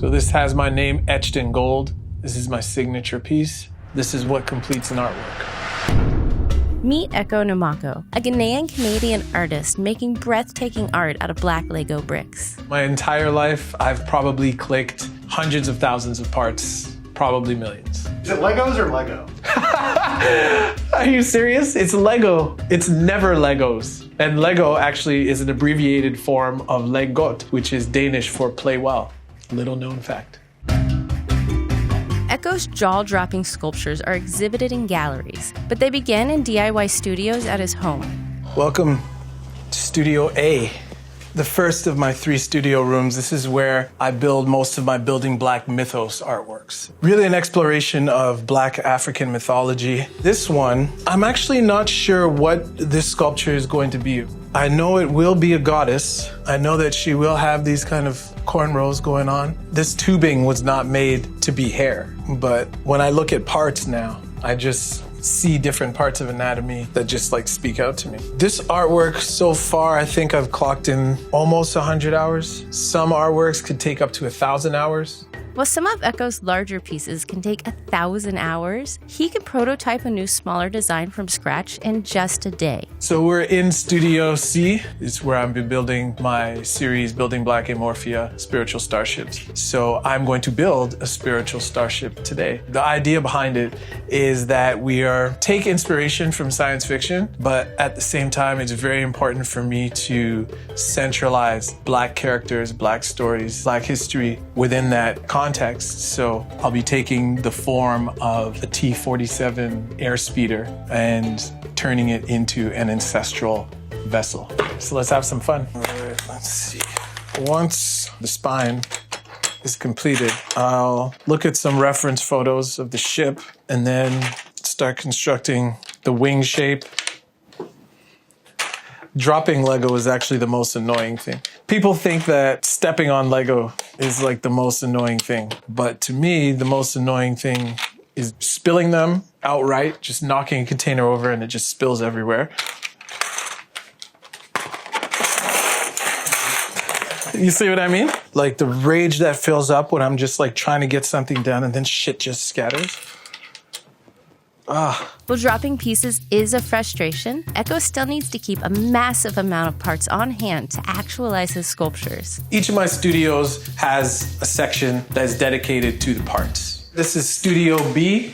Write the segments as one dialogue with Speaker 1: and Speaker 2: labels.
Speaker 1: So this has my name etched in gold. This is my signature piece. This is what completes an artwork.
Speaker 2: Meet Ekow Nimako, a Ghanaian-Canadian artist making breathtaking art out of black Lego bricks.
Speaker 1: My entire life, I've probably clicked hundreds of thousands of parts, probably millions.
Speaker 3: Is it Legos or Lego?
Speaker 1: Are you serious? It's Lego. It's never Legos. And Lego actually is an abbreviated form of legot, which is Danish for play well. Little known fact.
Speaker 2: Ekow's jaw-dropping sculptures are exhibited in galleries, but they began in DIY studios at his home.
Speaker 1: Welcome to Studio A, the first of my 3 studio rooms. This is where I build most of my Building Black mythos artworks. Really an exploration of Black African mythology. This one, I'm actually not sure what this sculpture is going to be. I know it will be a goddess. I know that she will have these kind of cornrows going on. This tubing was not made to be hair, but when I look at parts now, I just see different parts of anatomy that just like speak out to me. This artwork so far, I think I've clocked in almost 100 hours. Some artworks could take up to 1,000 hours.
Speaker 2: While some of Ekow's larger pieces can take 1,000 hours, he can prototype a new smaller design from scratch in just a day.
Speaker 1: So we're in Studio C. It's where I've been building my series, Building Black Amorphia, Spiritual Starships. So I'm going to build a spiritual starship today. The idea behind it is that we take inspiration from science fiction, but at the same time, it's very important for me to centralize Black characters, Black stories, Black history within that context. So I'll be taking the form of a T-47 airspeeder and turning it into an ancestral vessel. So let's have some fun. All right, let's see. Once the spine is completed, I'll look at some reference photos of the ship and then start constructing the wing shape. Dropping Lego is actually the most annoying thing. People think that stepping on Lego is like the most annoying thing. But to me, the most annoying thing is spilling them outright, just knocking a container over and it just spills everywhere. You see what I mean? Like the rage that fills up when I'm just like trying to get something done and then shit just scatters.
Speaker 2: While dropping pieces is a frustration, Ekow still needs to keep a massive amount of parts on hand to actualize his sculptures.
Speaker 1: Each of my studios has a section that is dedicated to the parts. This is Studio B.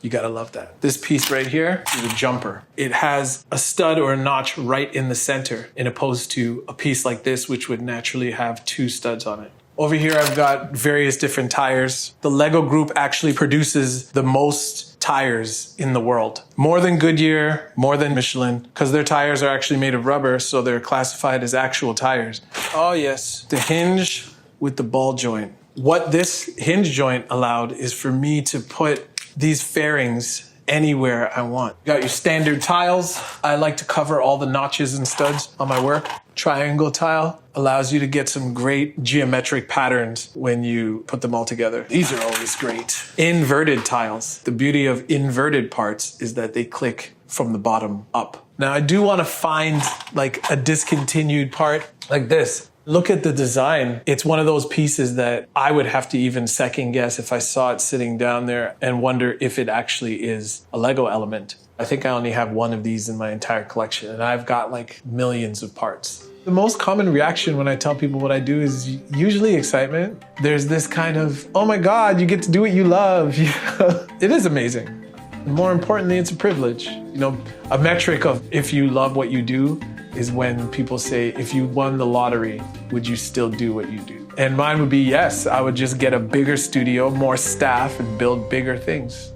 Speaker 1: You gotta love that. This piece right here is a jumper. It has a stud or a notch right in the center, in opposed to a piece like this, which would naturally have 2 studs on it. Over here, I've got various different tires. The Lego group actually produces the most tires in the world. More than Goodyear, more than Michelin, because their tires are actually made of rubber, so they're classified as actual tires. Oh yes, the hinge with the ball joint. What this hinge joint allowed is for me to put these fairings anywhere I want. You got your standard tiles. I like to cover all the notches and studs on my work. Triangle tile allows you to get some great geometric patterns when you put them all together. These are always great. Inverted tiles. The beauty of inverted parts is that they click from the bottom up. Now I do want to find like a discontinued part like this. Look at the design. It's one of those pieces that I would have to even second guess if I saw it sitting down there and wonder if it actually is a Lego element. I think I only have one of these in my entire collection, and I've got like millions of parts. The most common reaction when I tell people what I do is usually excitement. There's this kind of, oh my God, you get to do what you love. It is amazing. And more importantly, it's a privilege. You know, a metric of if you love what you do is when people say, if you won the lottery, would you still do what you do? And mine would be yes, I would just get a bigger studio, more staff, and build bigger things.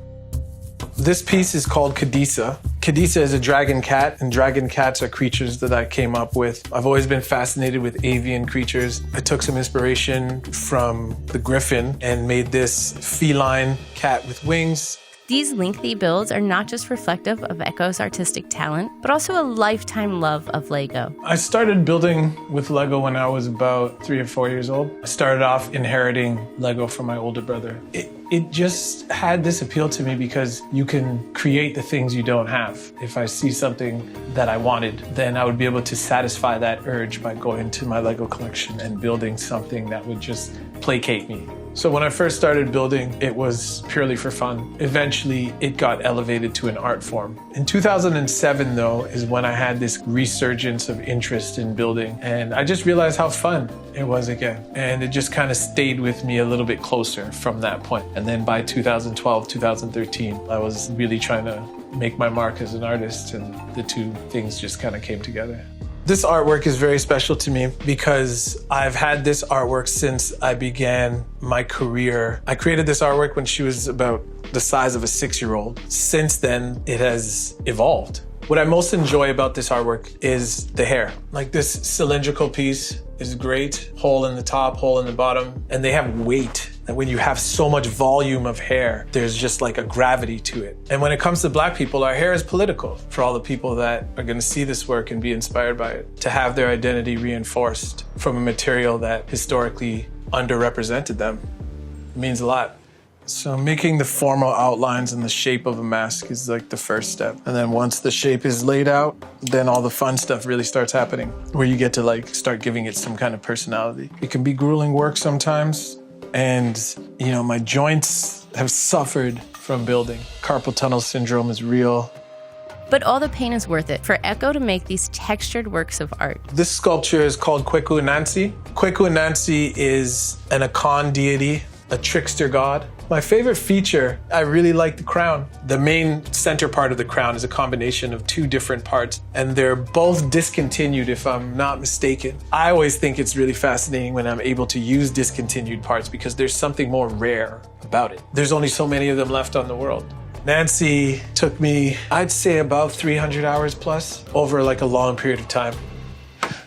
Speaker 1: This piece is called Kadisa. Kadisa is a dragon cat, and dragon cats are creatures that I came up with. I've always been fascinated with avian creatures. I took some inspiration from the griffin and made this feline cat with wings.
Speaker 2: These lengthy builds are not just reflective of Ekow's artistic talent, but also a lifetime love of Lego.
Speaker 1: I started building with Lego when I was about 3 or 4 years old. I started off inheriting Lego from my older brother. it just had this appeal to me because you can create the things you don't have. If I see something that I wanted, then I would be able to satisfy that urge by going to my Lego collection and building something that would just placate me. So when I first started building, it was purely for fun. Eventually, it got elevated to an art form. In 2007, though, is when I had this resurgence of interest in building. And I just realized how fun it was again. And it just kind of stayed with me a little bit closer from that point. And then by 2012, 2013, I was really trying to make my mark as an artist, and the two things just kind of came together. This artwork is very special to me because I've had this artwork since I began my career. I created this artwork when she was about the size of a 6-year-old. Since then, it has evolved. What I most enjoy about this artwork is the hair. Like, this cylindrical piece is great. Hole in the top, hole in the bottom, and they have weight. And when you have so much volume of hair, there's just like a gravity to it. And when it comes to Black people, our hair is political. For all the people that are gonna see this work and be inspired by it, to have their identity reinforced from a material that historically underrepresented them, means a lot. So making the formal outlines and the shape of a mask is like the first step. And then once the shape is laid out, then all the fun stuff really starts happening, where you get to like start giving it some kind of personality. It can be grueling work sometimes. And, you know, my joints have suffered from building. Carpal tunnel syndrome is real.
Speaker 2: But all the pain is worth it for Ekow to make these textured works of art.
Speaker 1: This sculpture is called Kweku Nancy. Kweku Nancy is an Akan deity, a trickster god. My favorite feature, I really like the crown. The main center part of the crown is a combination of two different parts, and they're both discontinued if I'm not mistaken. I always think it's really fascinating when I'm able to use discontinued parts because there's something more rare about it. There's only so many of them left on the world. Nancy took me, I'd say about 300 hours plus over like a long period of time.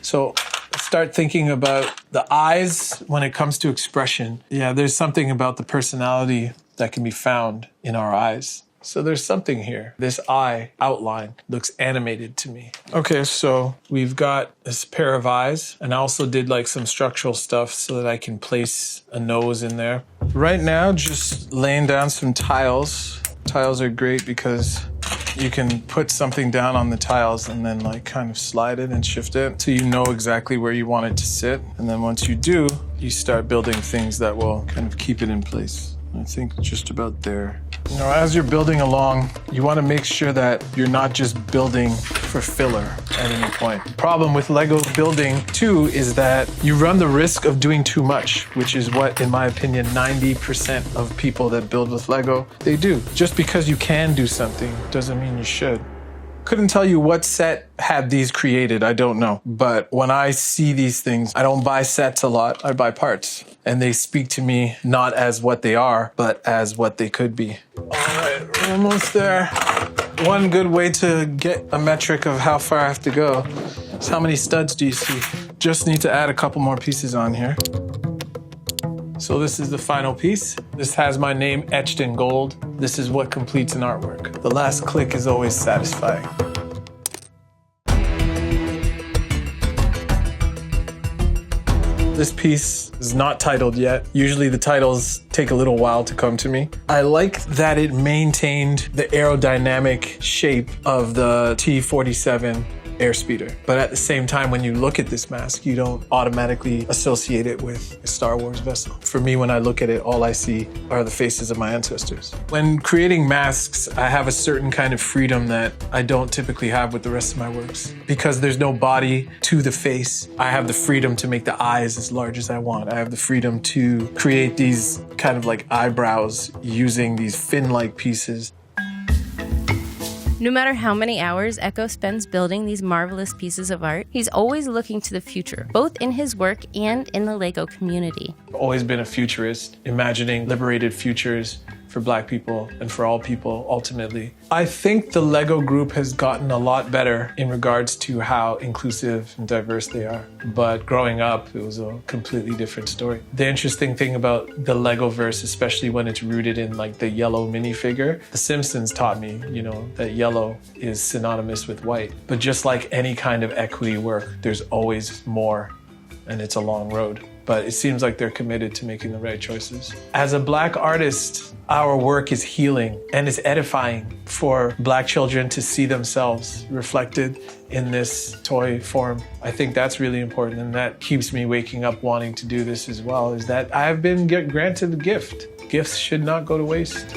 Speaker 1: So start thinking about the eyes when it comes to expression. Yeah, there's something about the personality that can be found in our eyes. So there's something here. This eye outline looks animated to me. Okay, so we've got this pair of eyes, and I also did like some structural stuff so that I can place a nose in there. Right now, just laying down some tiles. Tiles are great because you can put something down on the tiles and then like kind of slide it and shift it so you know exactly where you want it to sit. And then once you do, you start building things that will kind of keep it in place. I think just about there. You know, as you're building along, you want to make sure that you're not just building for filler at any point. The problem with Lego building too is that you run the risk of doing too much, which is what, in my opinion, 90% of people that build with Lego, they do. Just because you can do something doesn't mean you should. Couldn't tell you what set had these created, I don't know. But when I see these things, I don't buy sets a lot, I buy parts. And they speak to me not as what they are, but as what they could be. All right, we're almost there. One good way to get a metric of how far I have to go is how many studs do you see? Just need to add a couple more pieces on here. So this is the final piece. This has my name etched in gold. This is what completes an artwork. The last click is always satisfying. This piece is not titled yet. Usually the titles take a little while to come to me. I like that it maintained the aerodynamic shape of the T-47 airspeeder. But at the same time, when you look at this mask, you don't automatically associate it with a Star Wars vessel. For me, when I look at it, all I see are the faces of my ancestors. When creating masks, I have a certain kind of freedom that I don't typically have with the rest of my works. Because there's no body to the face, I have the freedom to make the eyes as large as I want. I have the freedom to create these kind of like eyebrows using these fin-like pieces.
Speaker 2: No matter how many hours Ekow spends building these marvelous pieces of art, he's always looking to the future, both in his work and in the Lego community.
Speaker 1: I've always been a futurist, imagining liberated futures for Black people and for all people, ultimately. I think the Lego group has gotten a lot better in regards to how inclusive and diverse they are. But growing up, it was a completely different story. The interesting thing about the Legoverse, especially when it's rooted in like the yellow minifigure, The Simpsons taught me, you know, that yellow is synonymous with white. But just like any kind of equity work, there's always more, and it's a long road. but it seems like they're committed to making the right choices. As a Black artist, our work is healing and is edifying for Black children to see themselves reflected in this toy form. I think that's really important, and that keeps me waking up wanting to do this as well, is that I've been granted a gift. Gifts should not go to waste.